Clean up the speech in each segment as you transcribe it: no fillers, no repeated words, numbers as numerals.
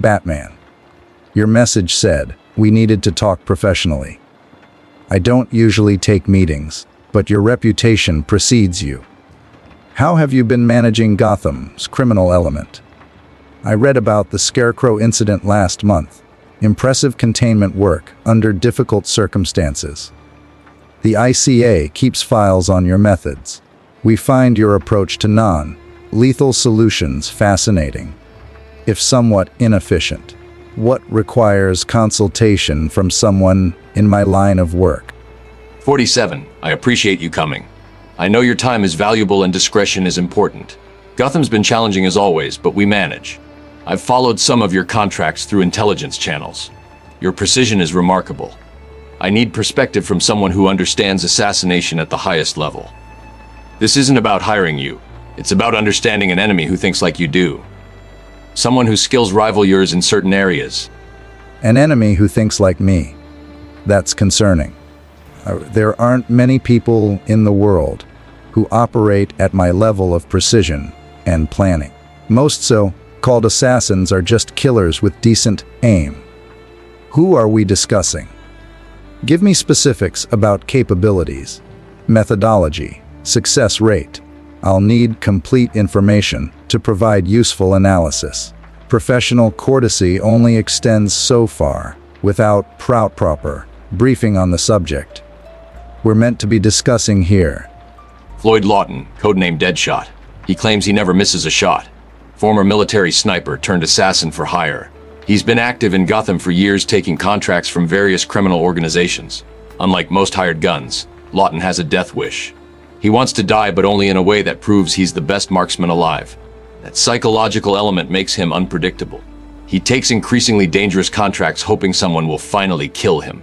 Batman. Your message said we needed to talk professionally. I don't usually take meetings, but your reputation precedes you. How have you been managing Gotham's criminal element? I read about the Scarecrow incident last month. Impressive containment work under difficult circumstances. The ICA keeps files on your methods. We find your approach to non-lethal solutions fascinating, if somewhat inefficient. What requires consultation from someone in my line of work? 47. I appreciate you coming. I know your time is valuable and discretion is important. Gotham's been challenging as always, but we manage. I've followed some of your contracts through intelligence channels. Your precision is remarkable. I need perspective from someone who understands assassination at the highest level. This isn't about hiring you. It's about understanding an enemy who thinks like you do. Someone whose skills rival yours in certain areas. An enemy who thinks like me. That's concerning. There aren't many people in the world who operate at my level of precision and planning. Most so-called assassins are just killers with decent aim. Who are we discussing? Give me specifics about capabilities, methodology, success rate. I'll need complete information to provide useful analysis. Professional courtesy only extends so far without proper briefing on the subject we're meant to be discussing here. Floyd Lawton, codenamed Deadshot. He claims he never misses a shot. Former military sniper turned assassin for hire. He's been active in Gotham for years, taking contracts from various criminal organizations. Unlike most hired guns, Lawton has a death wish. He wants to die, but only in a way that proves he's the best marksman alive. That psychological element makes him unpredictable. He takes increasingly dangerous contracts hoping someone will finally kill him.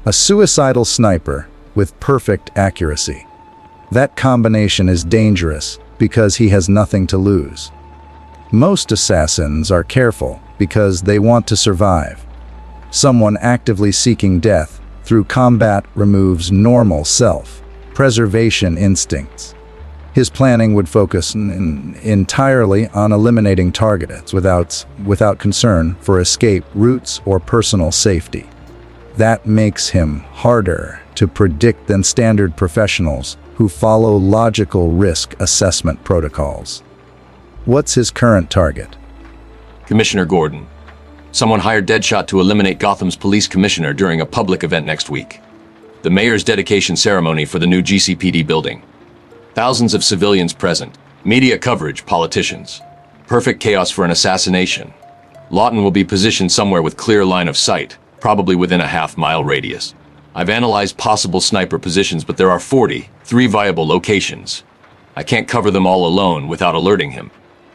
A suicidal sniper with perfect accuracy. That combination is dangerous because he has nothing to lose. Most assassins are careful because they want to survive. Someone actively seeking death through combat removes normal self-preservation instincts. His planning would focus entirely on eliminating targets without concern for escape routes or personal safety. That makes him harder to predict than standard professionals who follow logical risk assessment protocols. What's his current target? Commissioner Gordon. Someone hired Deadshot to eliminate Gotham's police commissioner during a public event next week. The mayor's dedication ceremony for the new GCPD building. Thousands of civilians present. Media coverage, politicians. Perfect chaos for an assassination. Lawton will be positioned somewhere with clear line of sight, probably within a half-mile radius. I've analyzed possible sniper positions, but there are 43 viable locations. I can't cover them all alone without alerting him.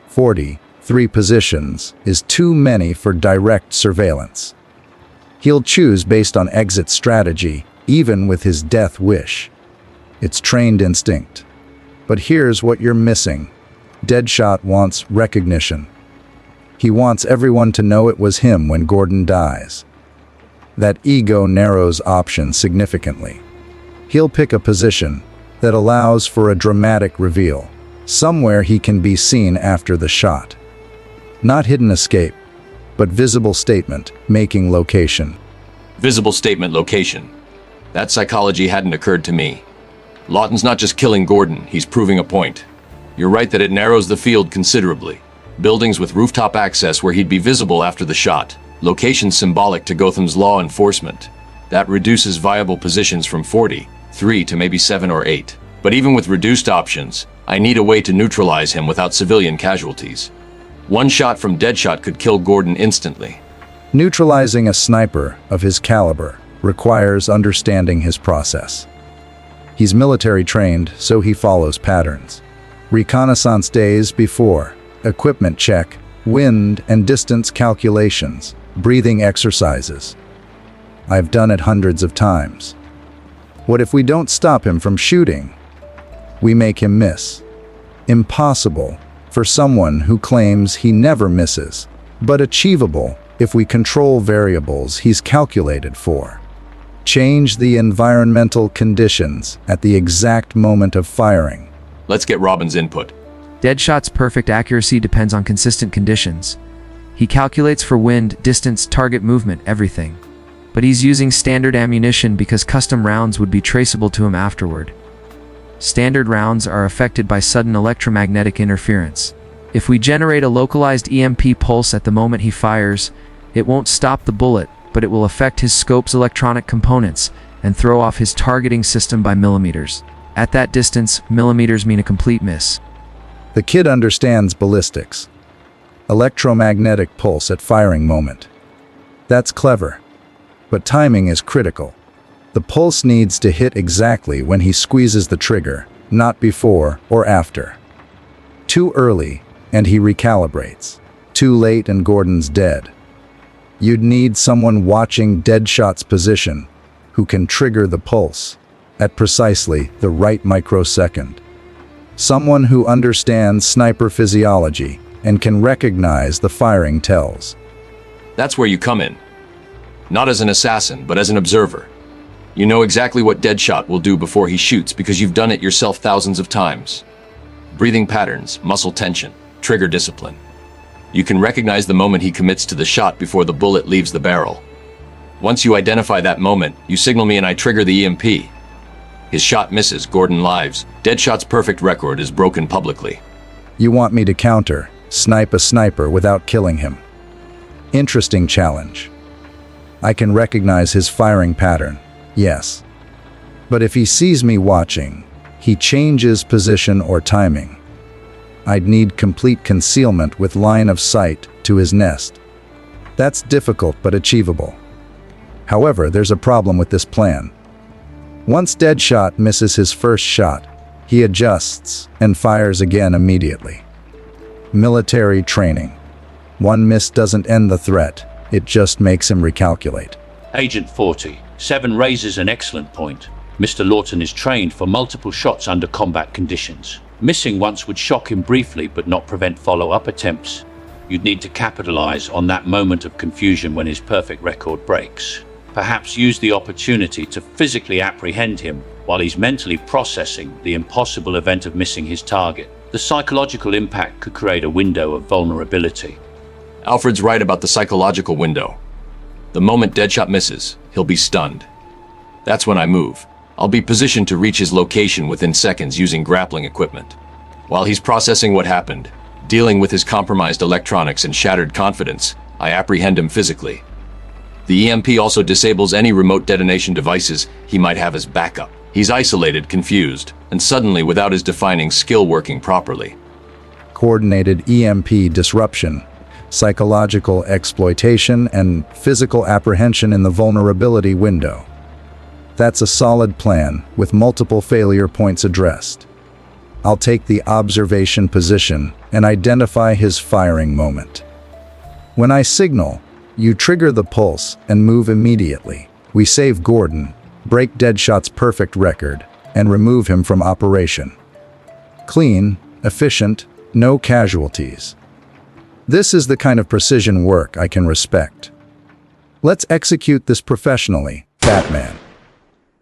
43 positions is too many for direct surveillance. He'll choose based on exit strategy, even with his death wish. It's trained instinct. But here's what you're missing. Deadshot wants recognition. He wants everyone to know it was him when Gordon dies. That ego narrows options significantly. He'll pick a position that allows for a dramatic reveal, somewhere he can be seen after the shot. Not hidden escape, but visible statement, making location. Visible statement location. That psychology hadn't occurred to me. Lawton's not just killing Gordon, he's proving a point. You're right that it narrows the field considerably. Buildings with rooftop access where he'd be visible after the shot. Location symbolic to Gotham's law enforcement. That reduces viable positions from 43 to maybe 7 or 8. But even with reduced options, I need a way to neutralize him without civilian casualties. One shot from Deadshot could kill Gordon instantly. Neutralizing a sniper of his caliber requires understanding his process. He's military trained, so he follows patterns. Reconnaissance days before, equipment check, wind and distance calculations, breathing exercises. I've done it hundreds of times. What if we don't stop him from shooting? We make him miss. Impossible for someone who claims he never misses, but achievable if we control variables he's calculated for. Change the environmental conditions at the exact moment of firing. Let's get Robin's input. Deadshot's perfect accuracy depends on consistent conditions. He calculates for wind, distance, target movement, everything. But he's using standard ammunition because custom rounds would be traceable to him afterward. Standard rounds are affected by sudden electromagnetic interference. If we generate a localized EMP pulse at the moment he fires, it won't stop the bullet, but it will affect his scope's electronic components and throw off his targeting system by millimeters. At that distance, millimeters mean a complete miss. The kid understands ballistics. Electromagnetic pulse at firing moment. That's clever. But timing is critical. The pulse needs to hit exactly when he squeezes the trigger, not before or after. Too early, and he recalibrates. Too late and Gordon's dead. You'd need someone watching Deadshot's position who can trigger the pulse at precisely the right microsecond. Someone who understands sniper physiology and can recognize the firing tells. That's where you come in. Not as an assassin, but as an observer. You know exactly what Deadshot will do before he shoots because you've done it yourself thousands of times. Breathing patterns, muscle tension, trigger discipline. You can recognize the moment he commits to the shot before the bullet leaves the barrel. Once you identify that moment, you signal me and I trigger the EMP. His shot misses, Gordon lives. Deadshot's perfect record is broken publicly. You want me to counter, snipe a sniper without killing him. Interesting challenge. I can recognize his firing pattern, yes. But if he sees me watching, he changes position or timing. I'd need complete concealment with line of sight to his nest. That's difficult but achievable. However, there's a problem with this plan. Once Deadshot misses his first shot, he adjusts and fires again immediately. Military training. One miss doesn't end the threat, it just makes him recalculate. Agent 40, 7 raises an excellent point. Mr. Lawton is trained for multiple shots under combat conditions. Missing once would shock him briefly but not prevent follow-up attempts. You'd need to capitalize on that moment of confusion when his perfect record breaks. Perhaps use the opportunity to physically apprehend him while he's mentally processing the impossible event of missing his target. The psychological impact could create a window of vulnerability. Alfred's right about the psychological window. The moment Deadshot misses, he'll be stunned. That's when I move. I'll be positioned to reach his location within seconds using grappling equipment. While he's processing what happened, dealing with his compromised electronics and shattered confidence, I apprehend him physically. The EMP also disables any remote detonation devices he might have as backup. He's isolated, confused, and suddenly without his defining skill working properly. Coordinated EMP disruption, psychological exploitation, and physical apprehension in the vulnerability window. That's a solid plan with multiple failure points addressed. I'll take the observation position and identify his firing moment. When I signal, you trigger the pulse and move immediately. We save Gordon, break Deadshot's perfect record, and remove him from operation. Clean, efficient, no casualties. This is the kind of precision work I can respect. Let's execute this professionally, Batman.